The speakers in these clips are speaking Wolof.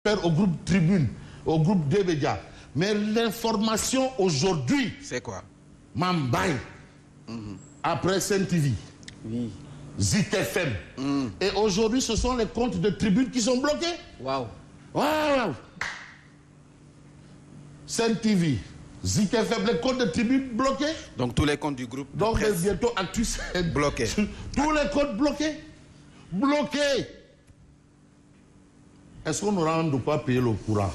experts au groupe Tribune, au groupe des médias. Mais l'information aujourd'hui, c'est quoi? Mambaye, après Sen TV, Oui. Zik FM. Et aujourd'hui, ce sont les comptes de Tribune qui sont bloqués. Waouh. Waouh. Sen TV, Zik FM, les comptes de Tribune bloqués. Donc tous les comptes du groupe de Donc presse bientôt Actu bloqués. Tous les comptes bloqués. Bloqués. Est-ce qu'on aura de quoi payer le courant?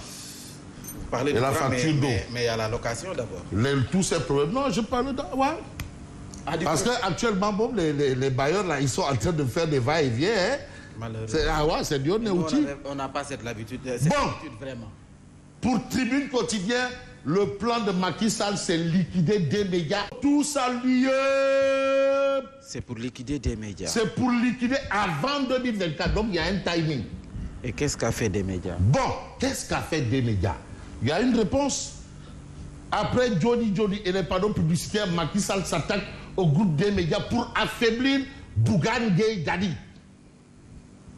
Vous parlez de la courant, facture d'eau. mais il y a la location d'abord. Tous ces problèmes. Non, je parle de... Ouais. Parce qu'actuellement, bon, les bailleurs, là, ils sont en train de faire des va-et-vient. Hein? Malheureusement. C'est du outil. On n'a pas cette habitude. Vraiment. Pour Tribune Quotidien, le plan de Macky Sall, c'est liquider des médias. Tout ça lié. C'est pour liquider des médias. C'est pour liquider avant 2024. Donc, il y a un timing. Et qu'est-ce qu'a fait des médias? Bon, qu'est-ce qu'a fait des médias? Il y a une réponse. Après Johnny et les panneaux publicitaires, Macky Sall s'attaque au groupe des médias pour affaiblir Bougane Gueye Dany.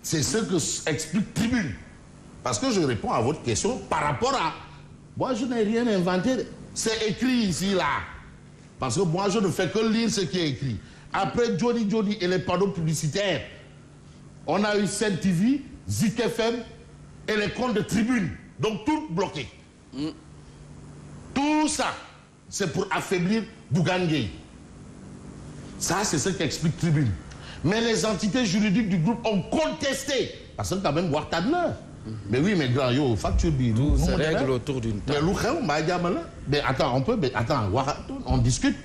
C'est ce que explique Tribune. Parce que je réponds à votre question par rapport à... Moi, je n'ai rien inventé. C'est écrit ici, là. Parce que moi, je ne fais que lire ce qui est écrit. Après Johnny et les panneaux publicitaires, on a eu Sen TV, Zik FM et les comptes de Tribune. Donc, tout bloqué. Tout ça, c'est pour affaiblir Bougane Gueye. Ça, c'est ce qu'explique Tribune. Mais les entités juridiques du groupe ont contesté. Parce que quand même, Ouattara. Mais oui, mais grand, yo, facture bi. Tout se règle autour d'une table. Mais attends, on discute.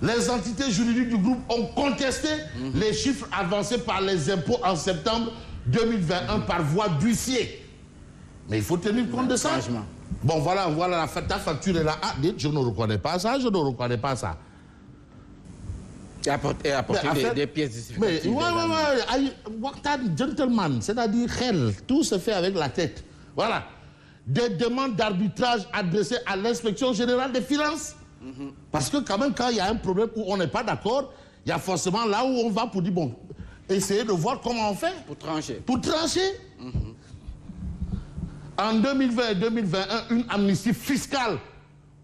Les entités juridiques du groupe ont contesté les chiffres avancés par les impôts en septembre 2021 par voie d'huissier. Mais il faut tenir compte de ça. Franchement. Bon, voilà, ta facture est là. Ah, je ne reconnais pas ça, je ne reconnais pas ça. Et apporter des pièces justificatives. Mais Ouattara, gentleman, c'est-à-dire tout se fait avec la tête. Voilà. Des demandes d'arbitrage adressées à l'inspection générale des finances. Parce que quand même, quand il y a un problème où on n'est pas d'accord, il y a forcément là où on va pour dire, bon, essayer de voir comment on fait. Pour trancher. Pour trancher. En 2020 et 2021, une amnistie fiscale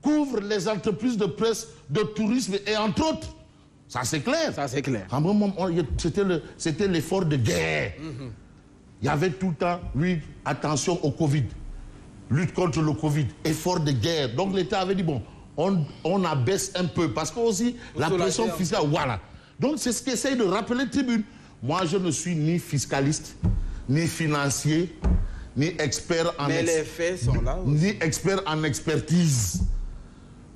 couvre les entreprises de presse, de tourisme et entre autres. Ça, c'est clair. Ça, c'est clair. C'était l'effort de guerre. Il y avait tout le temps, oui, attention au Covid. Lutte contre le Covid. Effort de guerre. Donc, l'État avait dit, bon, on abaisse un peu. Parce que aussi, la pression fiscale, voilà. Donc, c'est ce qu'essaye de rappeler Tribune. Moi, je ne suis ni fiscaliste, ni financier, ni expert en... Mais les faits sont là aussi. Ni expert en expertise.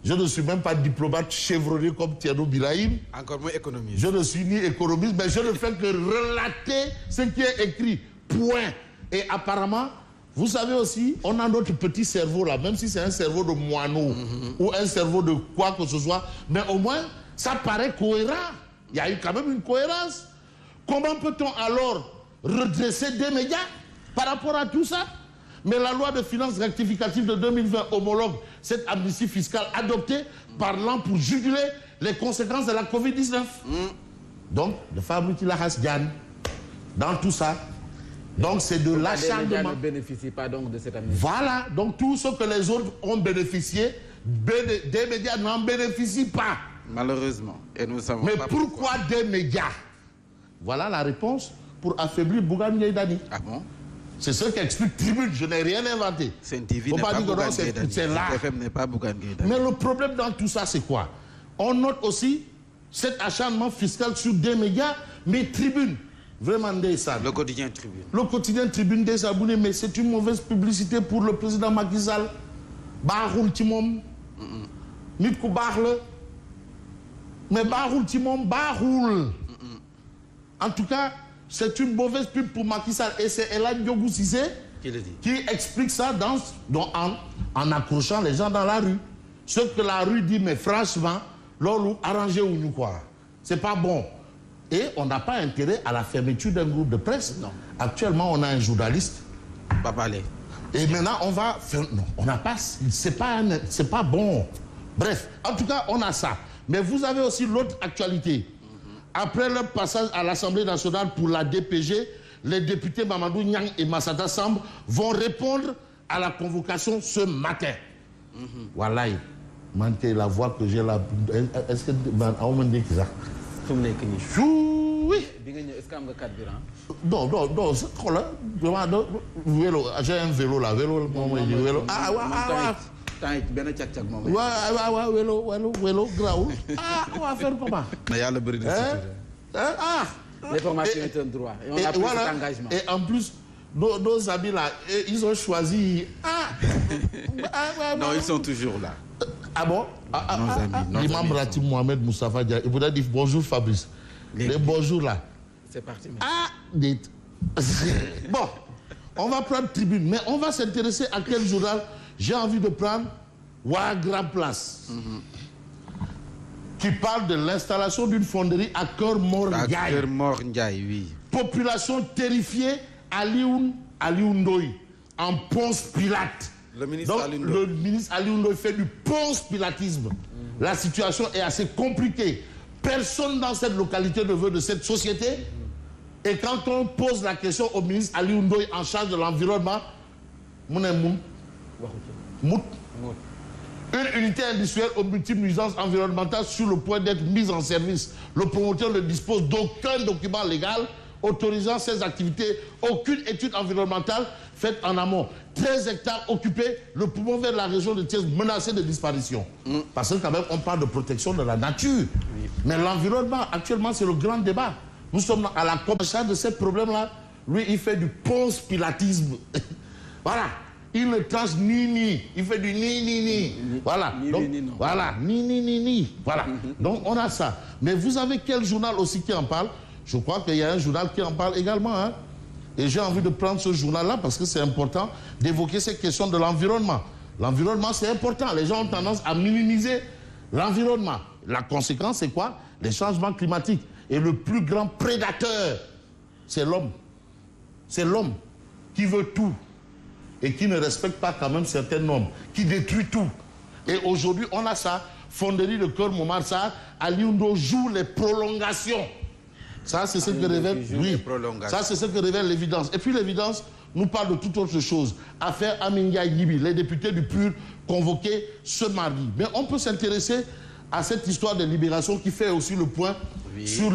Je ne suis même pas diplomate chevronné comme Thierno Birahim. Encore moins économiste. Je ne suis ni économiste, mais je ne fais que relater ce qui est écrit. Point. Et apparemment, vous savez aussi, on a notre petit cerveau là, même si c'est un cerveau de moineau ou un cerveau de quoi que ce soit, mais au moins, ça paraît cohérent. Il y a eu quand même une cohérence. Comment peut-on alors redresser des médias par rapport à tout ça? Mais la loi de finances rectificative de 2020 homologue cette amnistie fiscale adoptée parlant pour juguler les conséquences de la Covid-19. Donc, de Fabrice Lahas Diane, dans tout ça, donc c'est de l'acharnement. Les médias ne bénéficient pas donc de cette amnistie. Voilà, donc tout ce que les autres ont bénéficié, des médias n'en bénéficient pas. Malheureusement. Et nous savons Mais pas pourquoi des médias? Voilà la réponse pour affaiblir Bougane Gueye Dany. Ah bon? C'est ce qu'explique Tribune, je n'ai rien inventé. Sen TV n'est pas Bougane Gueye Dany. Sen FM n'est pas Bougane Gueye Dany. Mais le problème dans tout ça, c'est quoi? On note aussi cet acharnement fiscal sur des médias, mais Tribune, vraiment des ça. Le quotidien Tribune. Le quotidien Tribune des abonnés, mais c'est une mauvaise publicité pour le président Macky Sall. Baroul Timom. Nit ku baax la. Mais Baroul Timom, Baroul. En tout cas, c'est une mauvaise pub pour Macky Sall. Et c'est Elan Ndiogou Cissé qui explique ça en accrochant les gens dans la rue. Ce que la rue dit, mais franchement, l'on arrangez-vous quoi. C'est pas bon. Et on n'a pas intérêt à la fermeture d'un groupe de presse. Non. Actuellement, on a un journaliste. Pas parler. Et maintenant, on va faire... Non, on n'a pas... C'est pas bon. Bref, en tout cas, on a ça. Mais vous avez aussi l'autre actualité. Après le passage à l'Assemblée nationale pour la DPG, les députés Mamadou Niang et Massata Samb vont répondre à la convocation ce matin. Voilà. La voix que j'ai là. Est-ce que on me dit que ça? Oui. Est-ce que tu as carburant? Non, vélo. J'ai un vélo là. Vélo. Ah, vélo, grau. Ah, on va faire comment? Les formations est un droit. Et on a pris cet engagement. Et en plus, nos amis là, ils ont choisi. Non, ils sont toujours là. Ah bon? L'imam Ratib Mohamed Moustapha Dia, il vous a dit bonjour Fabrice. Les bonjours là. C'est parti. Dites. Bon, on va prendre tribune, mais on va s'intéresser à quel journal j'ai envie de prendre. Grand Place. Qui parle de l'installation d'une fonderie à Keur Mor Ndiaye. Oui. Population terrifiée à Ndoye, en Ponce Pilate. Le ministre Aliou Ndoye fait du Ponce Pilatisme. La situation est assez compliquée. Personne dans cette localité ne veut de cette société. Et quand on pose la question au ministre Aliou Ndoye en charge de l'environnement, une unité industrielle aux multiples nuisances environnementales sur le point d'être mise en service. Le promoteur ne dispose d'aucun document légal autorisant ces activités, aucune étude environnementale faite en amont. 13 hectares occupés, le poumon vers la région de Thiès menacé de disparition. Parce que quand même, on parle de protection de la nature. Oui. Mais l'environnement, actuellement, c'est le grand débat. Nous sommes à la charge de ce problème-là. Lui, il fait du Ponce Pilatisme. Voilà. Il ne tranche ni. Il fait du ni. Voilà. Donc, voilà. Ni. Voilà. Donc, on a ça. Mais vous avez quel journal aussi qui en parle? Je crois qu'il y a un journal qui en parle également. Hein? Et j'ai envie de prendre ce journal-là parce que c'est important d'évoquer ces questions de l'environnement. L'environnement, c'est important. Les gens ont tendance à minimiser l'environnement. La conséquence, c'est quoi? Les changements climatiques. Et le plus grand prédateur, c'est l'homme. C'est l'homme qui veut tout et qui ne respecte pas quand même certaines normes, qui détruit tout. Et aujourd'hui, on a ça. Fonderie de Keur Momar Sarr, Aliou Ndoye joue les prolongations. Ça, c'est ce que révèle, ça, c'est ce que révèle l'évidence. Et puis l'évidence nous parle de toute autre chose. Affaire Amin Ndiaye Gniby, les députés du PUR convoqués ce mardi. Mais on peut s'intéresser à cette histoire de libération qui fait aussi le point sur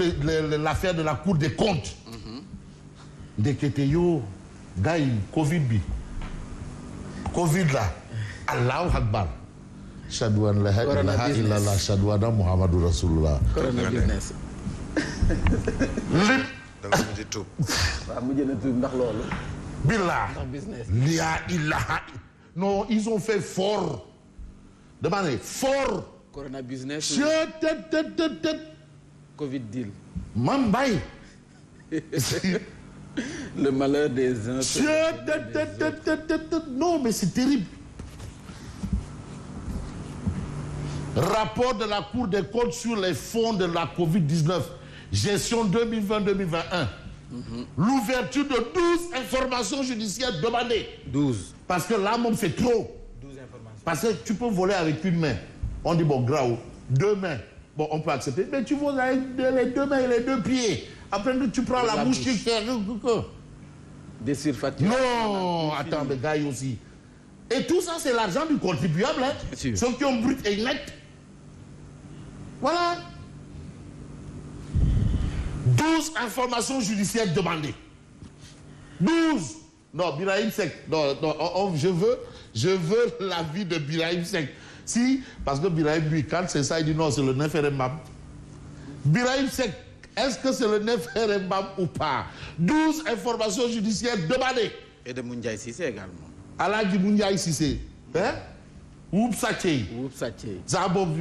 l'affaire de la Cour des comptes. Deketeyo, Gaï, Covid là, Allahu Akbar. Shadouan la ilaha illallah, Shadouana Muhammadur Rasulullah. Corona business. Non, ils ont fait fort. Demandez, fort. Corona business. Covid deal. Mambay. Le malheur des uns. Non, mais c'est terrible. Rapport de la Cour des comptes sur les fonds de la Covid-19. Gestion 2020-2021. L'ouverture de 12 informations judiciaires demandées. 12. Parce que là, mon c'est trop. 12 informations. Parce que tu peux voler avec une main. On dit, bon, grave, 2 mains. Bon, on peut accepter. Mais tu voles avec les 2 mains et les 2 pieds. Après, tu prends la bouche qui fait. Des surfacturations. Non, attends, mais gars aussi. Et tout ça, c'est l'argent du contribuable. Hein? Ceux qui ont brut et net. Voilà. 12 informations judiciaires demandées. 12. Non, Birahim Seck. Non, je veux l'avis de Birahim Seck. Si, parce que Birahim, lui, quand c'est ça, il dit non, c'est le 9 RMBAM. Birahim Seck, est-ce que c'est le 9 RMBAM ou pas? 12 informations judiciaires demandées. Et de Moundiaï Sissé également. Aladji Moundiaï Sissé. Hein? Oup Satché. Zabob,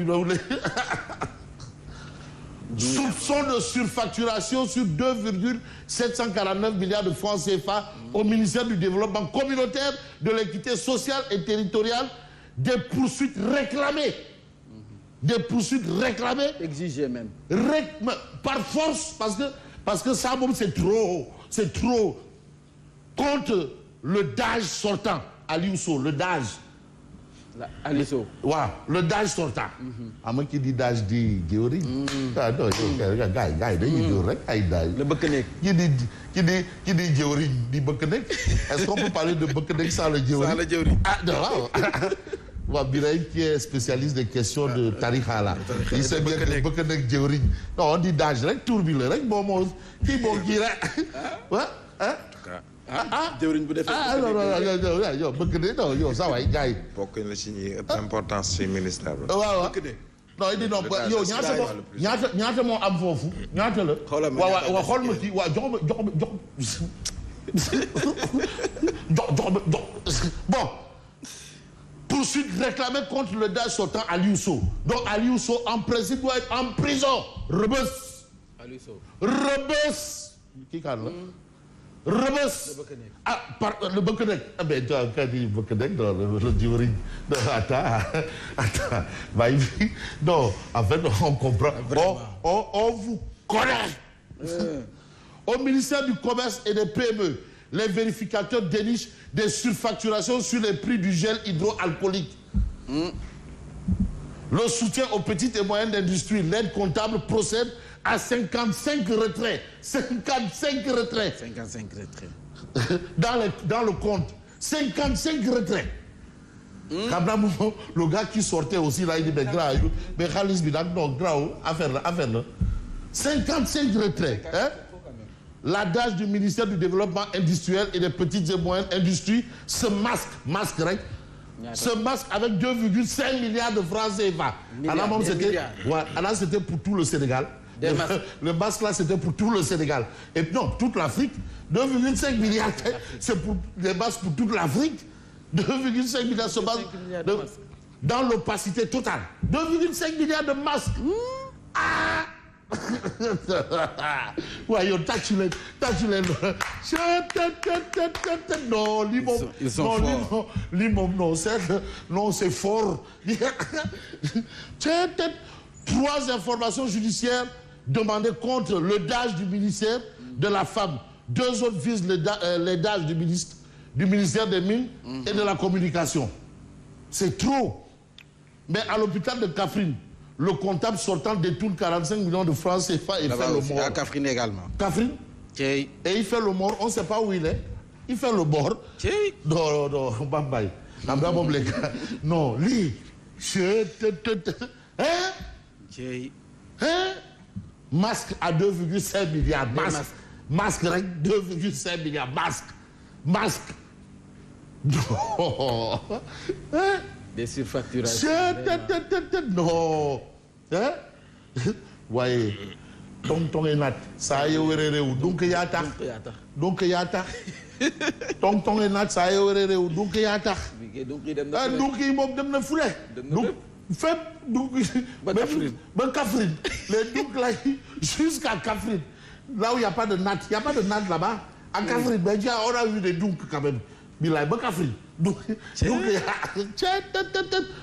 soupçon de surfacturation sur 2,749 milliards de francs CFA au ministère du Développement communautaire, de l'équité sociale et territoriale. Des poursuites réclamées. Des poursuites réclamées. Exigées même. Par force, parce que ça, bon, c'est trop. C'est trop. Contre le DAGE sortant, Aliou Sow, le DAGE. Aliso. waaw le DAGE sortant. xam nga ki di DAGE di jëwriñ. ah non gars yi dañuy jóor rek ay DAGE. le bëkk nekk. ki di jëwriñ di bëkk nekk est-ce qu'on peut parler de bëkk nekk sans le jëwriñ. sans le jëwriñ. ah non waaw. waaw Birahim qui est spécialiste des questions de tarixa là. il sait bien que bëkk nekk jëwriñ. non on dit DAGE rek tur bi la rek boo moo kii boo kii rek. jëwriñ bu defee. non yow bëgg de non yow saa waay gars yi. bokk na ci ñi ëpp importance ci ministère bi. waaw non il dit non yow ñaata moo am foofu ñaata la. xoolal ma waaw xool ma kii waaw jox bon. Poursuite réclamée contre le DAGE sortant Aliou Sow. Donc Aliou Sow en principe doit être en prison. Rebeuss. Aliou Sow. Rebeuss. Kii kan la. Rebeuss. Ah par le bëkk nekk. ah mais toi quand il bëkk nekk non le jëwriñ. attends bàyyi bi non en fait on comprend. on vous connaît. Au ministère du Commerce et des PME, les vérificateurs dénichent des surfacturations sur les prix du gel hydroalcoolique. Le soutien aux petites et moyennes industries, l'aide comptable procède à 55 retraits. 55 retraits. 55 retraits. Dans le compte. 55 retraits. Le gars qui sortait aussi là, il dit, mais Khalis Bidak, non, grave, affaire là. 55 retraits. Hein? La DAGE du ministère du Développement industriel et des petites et moyennes industries se masque avec 2,5 milliards de francs CFA. C'était pour tout le Sénégal. Le masque là, c'était pour tout le Sénégal. Et non, toute l'Afrique. 2,5 milliards, c'est pour les masques pour toute l'Afrique. 2,5 milliards se basent dans l'opacité totale. 2,5 milliards de masques. Ah! Ouais, yo, tâche-les. Non, ils sont forts. Non, c'est fort. 3 informations judiciaires demandées contre le DAGE du ministère de la Femme. 2 autres visent les DAGE du ministère des Mines et de la Communication. C'est trop. Mais à l'hôpital de Kaffrine, le comptable sortant détourne 45 millions de francs CFA et fait le mort. À Kaffrine également. Kaffrine. Et il fait le mort, on ne sait pas où il est. Il fait le mort. Non, bye. Non, lui. Hein? Masque à 2,5 milliards. Masque, 2,5 milliards. Masque. Non. Hein? Des surfacturations. Non. Hein? Ouais. Tong et nat. Ça y est, donc yata. Donc Tong et nat, ça y est, donc yata. Donc il m'a donné foulé. Donc fait donc ben Kaffrine. Les donc là jusqu'à Kaffrine. Là où il n'y a pas de nat, il n'y a pas de nat là-bas. À Kaffrine, ben on a vu des donc quand même. Ben Kaffrine. Donc,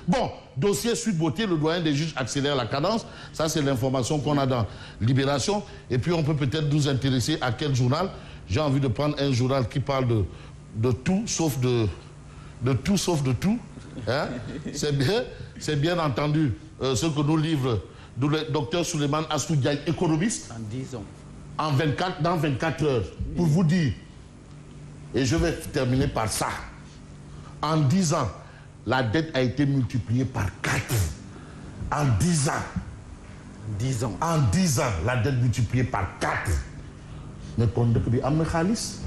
bon, dossier Sud Beauté, le doyen des juges accélère la cadence. Ça, c'est l'information qu'on a dans Libération. Et puis, on peut peut-être nous intéresser à quel journal. J'ai envie de prendre un journal qui parle de tout, sauf de tout. Hein? C'est bien entendu ce que nous livre le docteur Souleymane Astou Diagne, économiste. En 10 ans. Dans 24 heures. Pour vous dire, et je vais terminer par ça. En 10 ans, la dette a été multipliée par 4. En 10 ans. 10 ans. En 10 ans, la dette multipliée par 4. Mais qu'on ne khalis.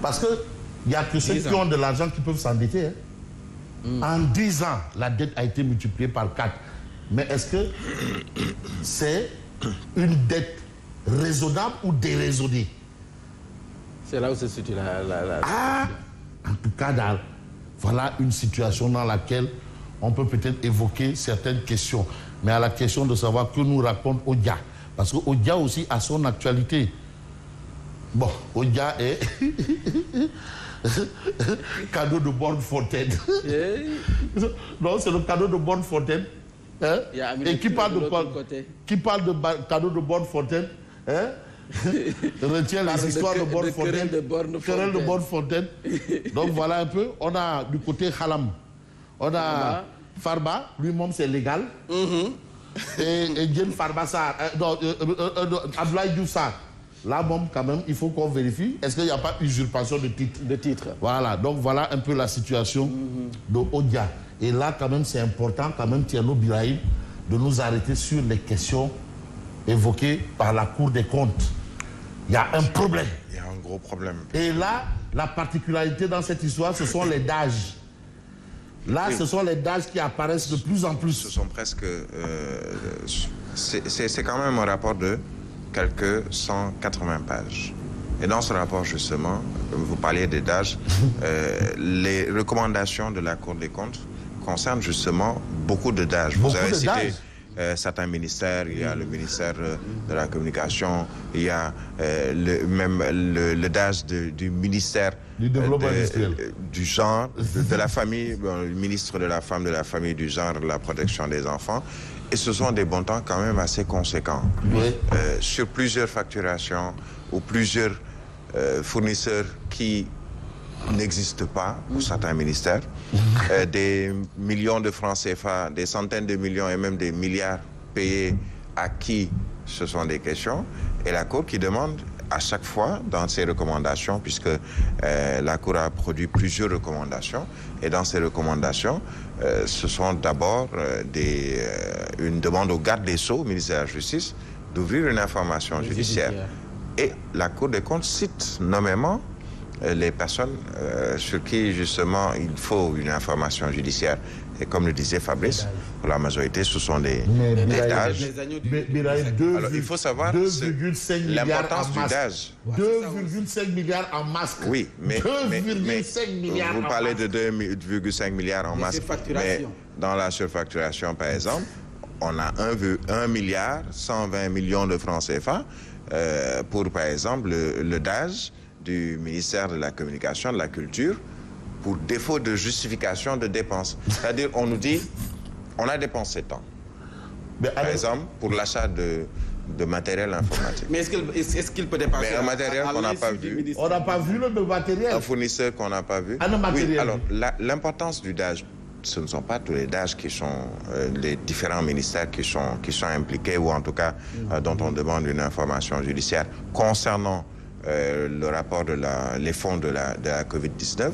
Parce qu'il n'y a que ceux qui ont de l'argent qui peuvent s'endetter. Hein. En 10 ans, la dette a été multipliée par 4. Mais est-ce que c'est une dette raisonnable ou déraisonnée? C'est là où se situe En tout cas, voilà une situation dans laquelle on peut peut-être évoquer certaines questions. Mais à la question de savoir que nous raconte Odia. Parce que Odia aussi a son actualité. Bon, Odia est cadeau de Borne-Fontaine. Non, c'est le cadeau de Borne-Fontaine. Hein? Et qui parle de cadeau de Borne-Fontaine, hein? Retient les histoires de Borne-Fontaine. Querelle de Borne-Fontaine. Donc voilà un peu. On a du côté Khalam. On a Farba, lui-même c'est légal. Et Diène Farba Sarr, Abdoulaye Diouf Sarr. Là, bon, quand même, il faut qu'on vérifie. Est-ce qu'il n'y a pas usurpation de titre? De titre. Voilà, donc voilà un peu la situation de Odia. Et là, quand même, c'est important, quand même, Thierno Birahim, de nous arrêter sur les questions évoquées par la Cour des comptes. Il y a un problème. Il y a un gros problème. Et là, la particularité dans cette histoire, ce sont les DAGE. Là, ce sont les DAGE qui apparaissent de plus en plus. Ce sont presque... c'est quand même un rapport de quelques 180 pages. Et dans ce rapport, justement, vous parliez des DAGE, les recommandations de la Cour des comptes concernent justement beaucoup de DAGE. Vous avez cité certains ministères, il y a le ministère de la Communication, il y a le DAGE du ministère du développement industriel, du genre, de la famille, le ministre de la femme, de la famille, du genre, de la protection des enfants. Et ce sont des montants quand même assez conséquents. Oui. Sur plusieurs facturations ou plusieurs fournisseurs qui n'existent pas pour certains ministères, des millions de francs CFA, des centaines de millions et même des milliards payés à qui ce sont des questions, et la Cour qui demande à chaque fois dans ses recommandations, puisque la Cour a produit plusieurs recommandations, et dans ces recommandations, ce sont d'abord une demande au garde des Sceaux, au ministère de la Justice, d'ouvrir une information judiciaire. Et la Cour des comptes cite nommément les personnes sur qui, justement, il faut une information judiciaire. Et comme le disait Fabrice, pour la majorité, ce sont des DAGE. Alors, il faut savoir l'importance du DAGE. 2,5 milliards en masque. Oui, mais 2,5 milliards vous parlez de 2,5 milliards en masque. Mais dans la surfacturation, par exemple, on a 1 milliard 120 millions de francs CFA pour, par exemple, le DAGE du ministère de la Communication, de la Culture, pour défaut de justification de dépenses. C'est-à-dire, on nous dit, on a dépensé tant. Par exemple, pour l'achat de matériel informatique. Mais est-ce qu'il peut dépenser? Mais un matériel qu'on n'a pas vu. On n'a pas vu le matériel. Un fournisseur qu'on n'a pas vu. Oui, alors, l'importance du DAGE, ce ne sont pas tous les DAGE qui sont, les différents ministères qui sont impliqués, ou en tout cas dont on demande une information judiciaire concernant le rapport les fonds de la COVID-19.